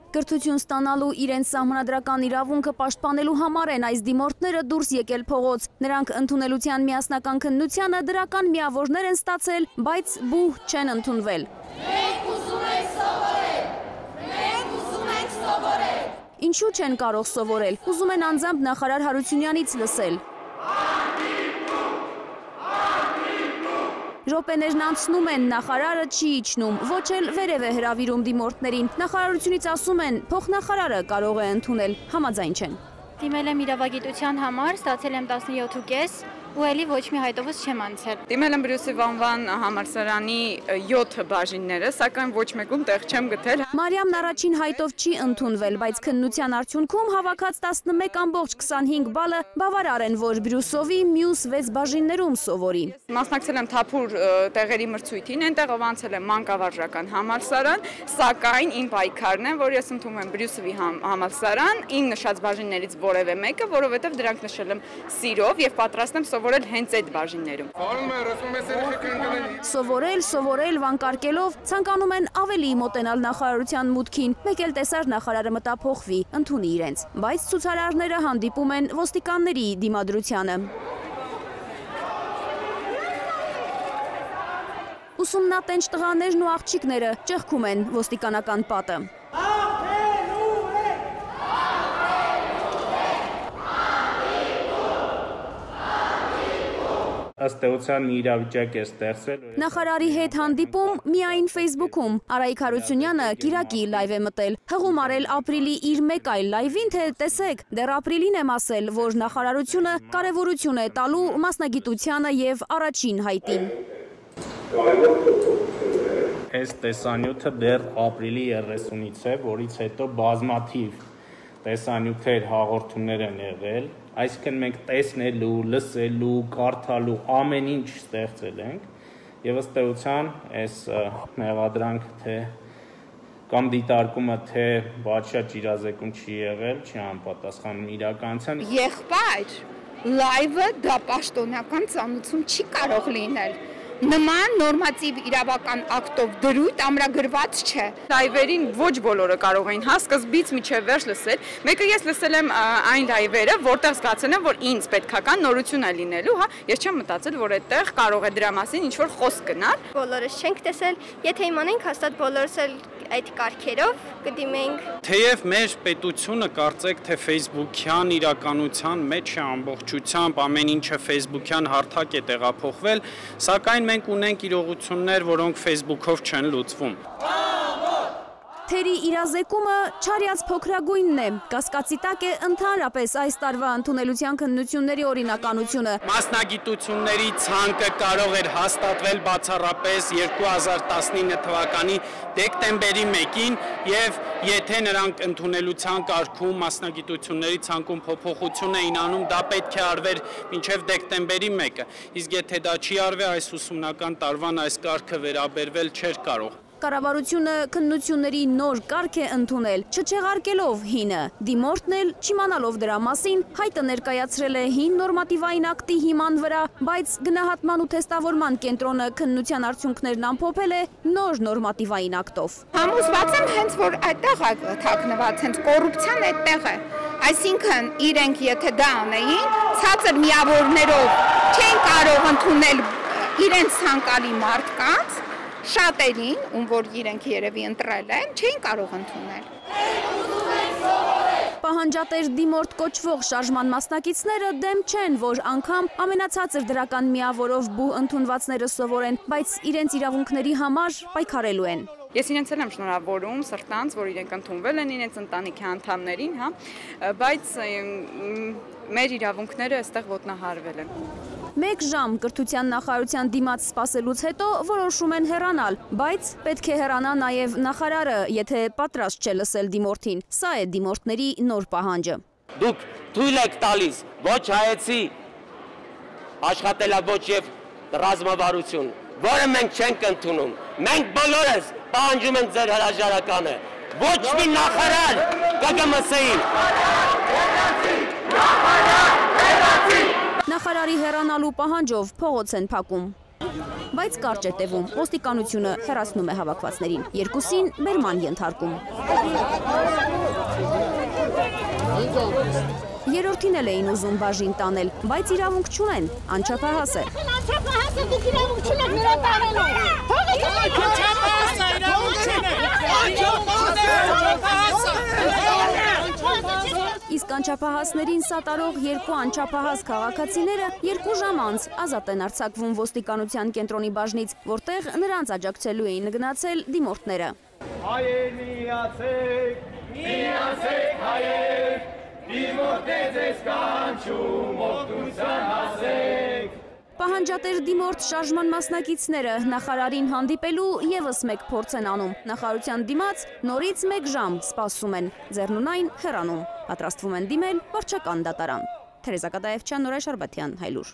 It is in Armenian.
Կրթություն ստանալու իրենց սահմանադրական իրավունքը պաշտպանելու համար են այս դիմորդները դուրս եկել փողոց։ Նրանք ընդունելության միասնական քննությանը դրական միավորներ են ստացել, բայց բուհ չեն ընդունվել։ Մենք ուզում ենք սովորել։ Մենք ուզում ենք սովորել։ Ինչու չեն կարող սովորել։ Ուզում են անձամբ նախարար Հարությունյանից լսել։ Րոպեներն անցնում են, նախարարը չի իջնում, ոչ էլ վերև է հրավիրում դիմորդներին։ Նախարարությունից ասում են, փոխնախարարը կարող է ընդունել, համաձայն չեն։ Դիմել եմ իրավագիտության համար, ստացել եմ 17.5 ու էլի ոչ մի հայտովս չեմ անցել։ Դիմել եմ Բրյուսի Վանվան համալսարանի 7 բաժինները, սակայն ոչ մեկում տեղ չեմ գտել։ Մարիամն առաջին հայտով չի ընդունվել, բայց քննության արդյունքում հավաքած 11.25 բալը բավարար են, որ Բրյուսովի մյուս 6 բաժիններում սովորի։ Մասնակցել եմ Թափուր տեղերի մրցույթին, այնտեղով անցել եմ մանկավարժական համալսարան, սակայն իմ պայքարն է, որ ես ընդունում եմ Բրյուսովի համալսարան, իմ նշած բաժիններից որևէ մեկը, որովհետև դրանք նշել եմ սիրով եւ պատրաստ եմ սովորել հենց այդ բաժիններում։ Սովորել վանկարկելով ցանկանում են ավելի մոտենալ նախարարության մուտքին, մեկ էլ տեսար նախարարը մտափոխվի, ընդունի իրենց, բայց ցուցարարները հանդիպում են ոստիկանների դիմադրությանը։ Ուսումնատենչ տղաներն ու աղջիկները ճեղքում են ոստիկանական պատը։ Ըստ էության մի իրավիճակ է ստեղծվել։ Նախարարի հետ հանդիպում միայն Facebook-ում։ Արայիկ Հարությունյանը կիրակի լայվ է մտել։ Հղում արել ապրիլի իր մեկ այլ լայվին, թե տեսեք, դեռ ապրիլին եմ ասել, որ նախարարությունը կարևորություն է տալու մասնագիտությանը եւ առաջին հայտին։ Այս տեսանյութը դեռ ապրիլի 30-ից է, որից հետո բազմաթիվ տեսանյութեր հաղորդումներ են եղել, այսինքն մենք տեսնելու, լսելու, կարդալու ամեն ինչ ստեղծել ենք եւ ըստ էության այս մեղադրանք թե կամ դիտարկումը թե բացշատ իրազեկում չի եղել, չի անպատասխանում իրականության։ Եղբայր, լայվը դա պաշտոնական ծանուցում չի կարող լինել։ Նման նորմատիվ իրավական ակտով դրույթ ամրագրված չէ։ Լայվերին ոչ բոլորը կարող էին սկզբից մինչև վերջ լսել։ Մեկը ես լսել եմ այն լայվերը, որտեղ զգացել եմ, որ ինձ պետքական նորություն է լինելու, հա, ես չեմ մտածել, որ այդտեղ կարող է դրա մասին ինչ-որ խոսք գնալ։ Բոլորս չենք տեսել, եթե իմանենք հաստատ բոլորս էլ այդ կարգերով կդիմենք։ Թեև մեր պետությունը կարծեք թե Facebook-յան իրականության մեջ է ամբողջությամբ, ամեն ինչը Facebook-յան հարթակ է տեղափոխվել, սակայն մենք ունենք իրողություններ, որոնք Facebook-ով չեն լուծվում։ Թերի իրազեկումը չարյաց փոքրագույնն է, կասկածի տակ է ընդհանրապես այս տարվա ընդունելության քննությունների օրինականությունը։ Մասնագիտությունների ցանկը կարող էր հաստատվել բացառապես 2019 թվականի դեկտեմբերի 1-ին եւ եթե նրանք ընդունելության կարգում մասնագիտությունների ցանկում փոփոխություն էին անում, դա պետք է արվեր մինչեւ դեկտեմբերի 1-ը, իսկ եթե դա չի արվի, այս ուսումնական տարվան այս կարգը վերաբերվել չէր կարող։ Կառավարությունը քննությունների նոր կարգ է ընդունել, չչեղարկելով հինը։ Դիմորդն էլ չիմանալով դրա մասին, հայտը ներկայացրել է հին նորմատիվային ակտի հիման վրա, բայց գնահատման ու թեստավորման կենտրոնը քննության արդյունքներն ամփոփել է նոր նորմատիվային ակտով։ Համոզված եմ հենց որ այդտեղ է թաքնված, հենց կոռուպցիան այդտեղ է։ Այսինքն իրենք եթե դա անեին, ցածր միավորներով չեն կարող ընդունել իրենց ցանկալի մարդկանց, շատերին, ում որ իրենք երևի ընտրել են, չէին կարող ընդունել։ Պահանջատեր դիմորդ կոչվող շարժման մասնակիցները դեմ չեն, որ անգամ ամենացածր դրական միավորով բու ընդունվածները սովորեն, բայց իրենց իրավունքների համար պայքարելու են։ Ես իրենց եմ շնորհավորում սրտանց, որ իրենք ընդունվել են իրենց ընտանիքի անդամներին, հա, բայց մեր իրավունքները այստեղ ոտնահարվել են։ Մեկ ժամ կրթության նախարարության դիմաց սպասելուց հետո որոշում են հեռանալ, բայց պետք է հեռանա նաև նախարարը, եթե պատրաստ չէ լսել դիմորդին։ Սա է դիմորդների նոր պահանջը։ Դուք թույլ եք տալիս ոչ հայեցի աշխատելաոճ եւ ռազմավարություն, որը մենք չենք ընդունում։ Մենք բոլորս պահանջում ենք ձեր հրաժարականը։ Ոչ մի նախարար ԿԳՄՍ-ին։ Նախարարի հեռանալու պահանջով փողոց են փակում։ բայց կարճ է տևում։ Ոստիկանությունը հեռացնում է հավաքվածներին, երկուսին բերման ենթարկում։ Երրորդին էլ էին ուզում բաժին տանել, բայց իրավունք չունեն, անչափահաս է։ Իսկ անչափահասներին սատարող երկու անչափահաս քաղաքացիները 2 ժամ անց ազատ են արձակվում ոստիկանության կենտրոնի բաժնից, որտեղ նրանց աջակցելու էին գնացել դիմորդները։ Հայեր միացեք, միացեք հայեր, դիմորդներ ձեզ կանչում, օգնության հասեք։ Պահանջատեր դիմորդ շարժման մասնակիցները նախարարին հանդիպելու ևս մեկ փորձ են անում։ Նախարարության դիմաց նորից 1 ժամ սպասում են, ձեռնունայն հեռանում։ Պատրաստվում են դիմել վարչական դատարան։ Թերեզա Կատաևչյան, Նորայր Շարբաթյան, Հայլուր։